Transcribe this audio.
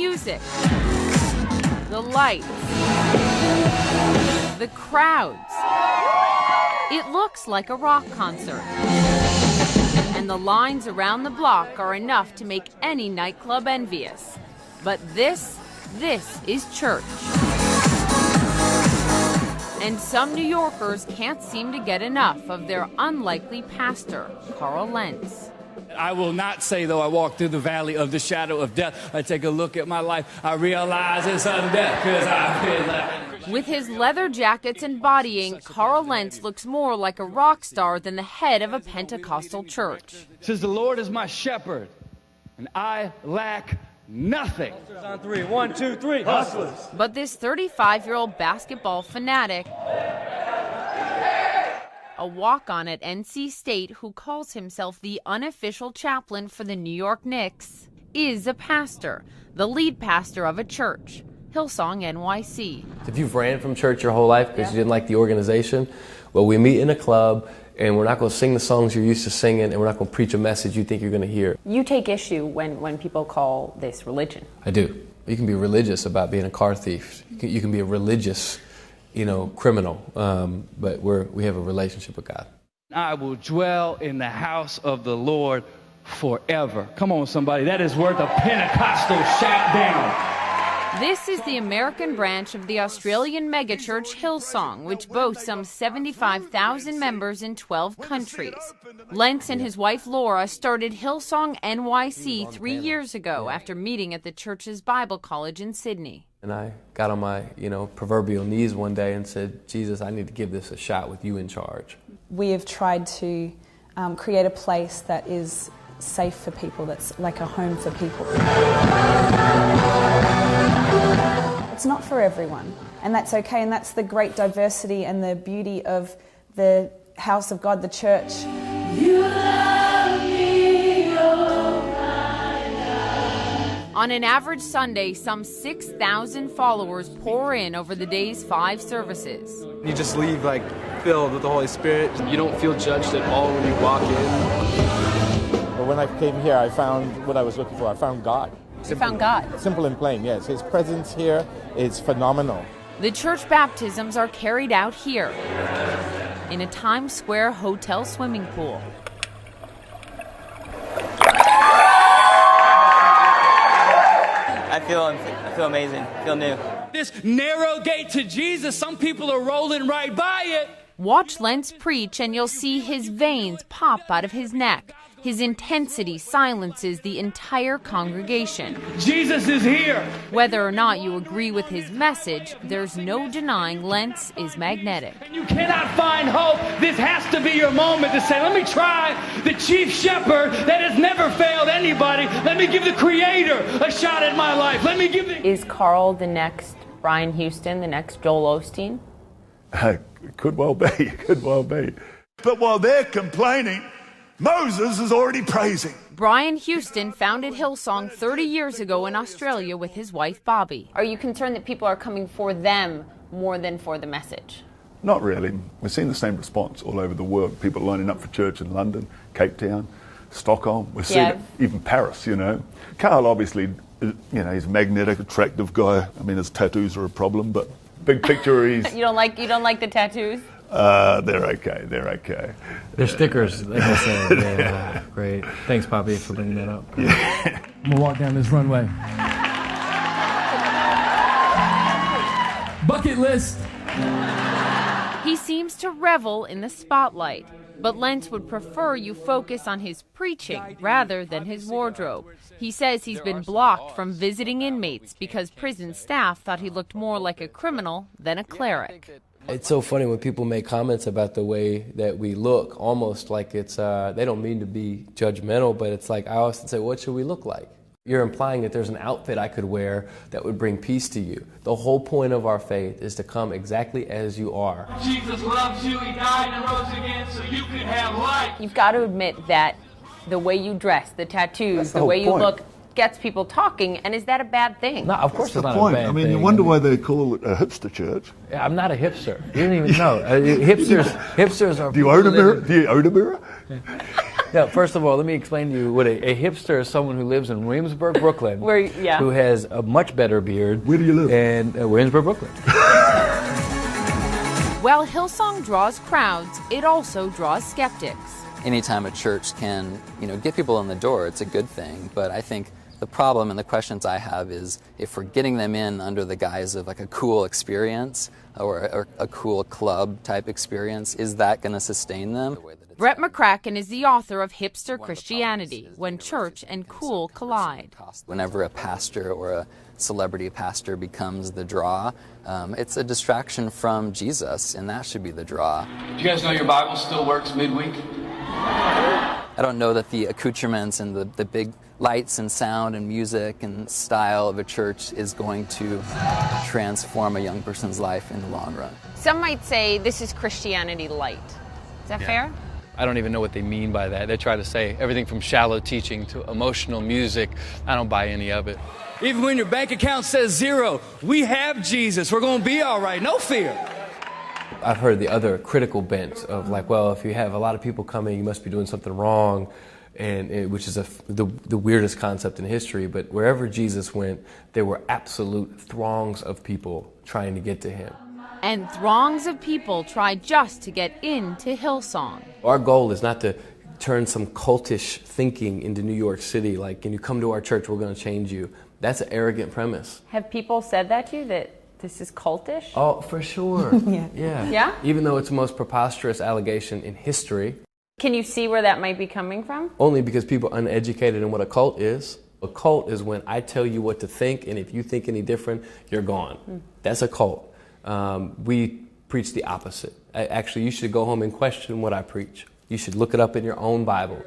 music, the lights, the crowds. It looks like a rock concert. And the lines around the block are enough to make any nightclub envious. But this is church. And some New Yorkers can't seem to get enough of their unlikely pastor, Carl Lentz. I will not say, though I walk through the valley of the shadow of death, I take a look at my life, I realize it's sudden death, because I feel like... With his leather jackets and bodying, Carl Lentz looks more like a rock star than the head of a Pentecostal church. It says, the Lord is my shepherd, and I lack nothing. On three. 1, 2, 3. Hustlers. But this 35-year-old basketball fanatic, a walk-on at NC State who calls himself the unofficial chaplain for the New York Knicks, is a pastor, the lead pastor of a church, Hillsong NYC. If you've ran from church your whole life because you didn't like the organization, well, we meet in a club, and we're not going to sing the songs you're used to singing, and we're not going to preach a message you think you're going to hear. You take issue when people call this religion. I do. You can be religious about being a car thief. You can be a religious, criminal, but we have a relationship with God. I will dwell in the house of the Lord forever. Come on, somebody. That is worth a Pentecostal shout down. This is the American branch of the Australian megachurch Hillsong, which boasts some 75,000 members in 12 countries. Lentz and his wife Laura started Hillsong NYC 3 years ago after meeting at the church's Bible college in Sydney. And I got on my, proverbial knees one day and said, Jesus, I need to give this a shot with you in charge. We have tried to create a place that is safe for people, that's like a home for people. It's not for everyone, and that's okay, and that's the great diversity and the beauty of the house of God, the church. You love me, oh my God. On an average Sunday, some 6,000 followers pour in over the day's 5 services. You just leave filled with the Holy Spirit. You don't feel judged at all when you walk in. But when I came here, I found what I was looking for. I found God. You found God? Simple and plain, yes. His presence here is phenomenal. The church baptisms are carried out here, in a Times Square hotel swimming pool. I feel amazing. I feel new. This narrow gate to Jesus, some people are rolling right by it. Watch Lentz preach and you'll see his veins pop out of his neck. His intensity silences the entire congregation. Jesus is here. Whether or not you agree with his message, there's no denying Lentz is magnetic. And you cannot find hope. This has to be your moment to say, let me try the chief shepherd that has never failed anybody. Let me give the Creator a shot at my life. Let me give the... Is Carl the next Brian Houston, the next Joel Osteen? Could well be. But while they're complaining, Moses is already praising. Brian Houston founded Hillsong 30 years ago in Australia with his wife, Bobby. Are you concerned that people are coming for them more than for the message? Not really. We're seeing the same response all over the world. People lining up for church in London, Cape Town, Stockholm. We're seeing it, even Paris, Carl, obviously, he's a magnetic, attractive guy. I mean, his tattoos are a problem, but big picture, he's... You don't like the tattoos? They're okay. They're stickers, like I said. Yeah, great. Thanks, Poppy, for bringing that up. Yeah. I'm gonna walk down this runway. Bucket list. He seems to revel in the spotlight, but Lentz would prefer you focus on his preaching rather than his wardrobe. He says he's been blocked from visiting inmates because prison staff thought he looked more like a criminal than a cleric. It's so funny when people make comments about the way that we look, almost like it's, they don't mean to be judgmental, but it's like I often say, what should we look like? You're implying that there's an outfit I could wear that would bring peace to you. The whole point of our faith is to come exactly as you are. Jesus loves you, he died and rose again so you can have life. You've got to admit that the way you dress, the tattoos, the way you look, gets people talking, and is that a bad thing? No, of course it's not point. a bad thing. I mean, you wonder why they call it a hipster church. Yeah, I'm not a hipster. You don't even know. Hipsters are... Do you own a mirror? Yeah, first of all, let me explain to you what a hipster is. Someone who lives in Williamsburg, Brooklyn, who has a much better beard. Where do you live? And Williamsburg, Brooklyn. While Hillsong draws crowds, it also draws skeptics. Anytime a church can, get people in the door, it's a good thing. But I think the problem and the questions I have is if we're getting them in under the guise of like a cool experience or a cool club type experience, is that going to sustain them? Brett McCracken is the author of Hipster Christianity, When Church and Cool Collide. Whenever a pastor or a celebrity pastor becomes the draw, it's a distraction from Jesus, and that should be the draw. Do you guys know your Bible still works midweek? I don't know that the accoutrements and the big lights and sound and music and style of a church is going to transform a young person's life in the long run. Some might say this is Christianity light. Is that fair? I don't even know what they mean by that. They try to say everything from shallow teaching to emotional music. I don't buy any of it. Even when your bank account says 0, we have Jesus. We're going to be all right. No fear. I've heard the other critical bent of like, well, if you have a lot of people coming, you must be doing something wrong, which is the weirdest concept in history. But wherever Jesus went, there were absolute throngs of people trying to get to him. And throngs of people try just to get into Hillsong. Our goal is not to turn some cultish thinking into New York City, like, can you come to our church, we're going to change you. That's an arrogant premise. Have people said that to you, that this is cultish? Oh, for sure. Yeah. Even though it's the most preposterous allegation in history. Can you see where that might be coming from? Only because people are uneducated in what a cult is. A cult is when I tell you what to think, and if you think any different, you're gone. That's a cult. We preach the opposite. Actually, you should go home and question what I preach. You should look it up in your own Bible.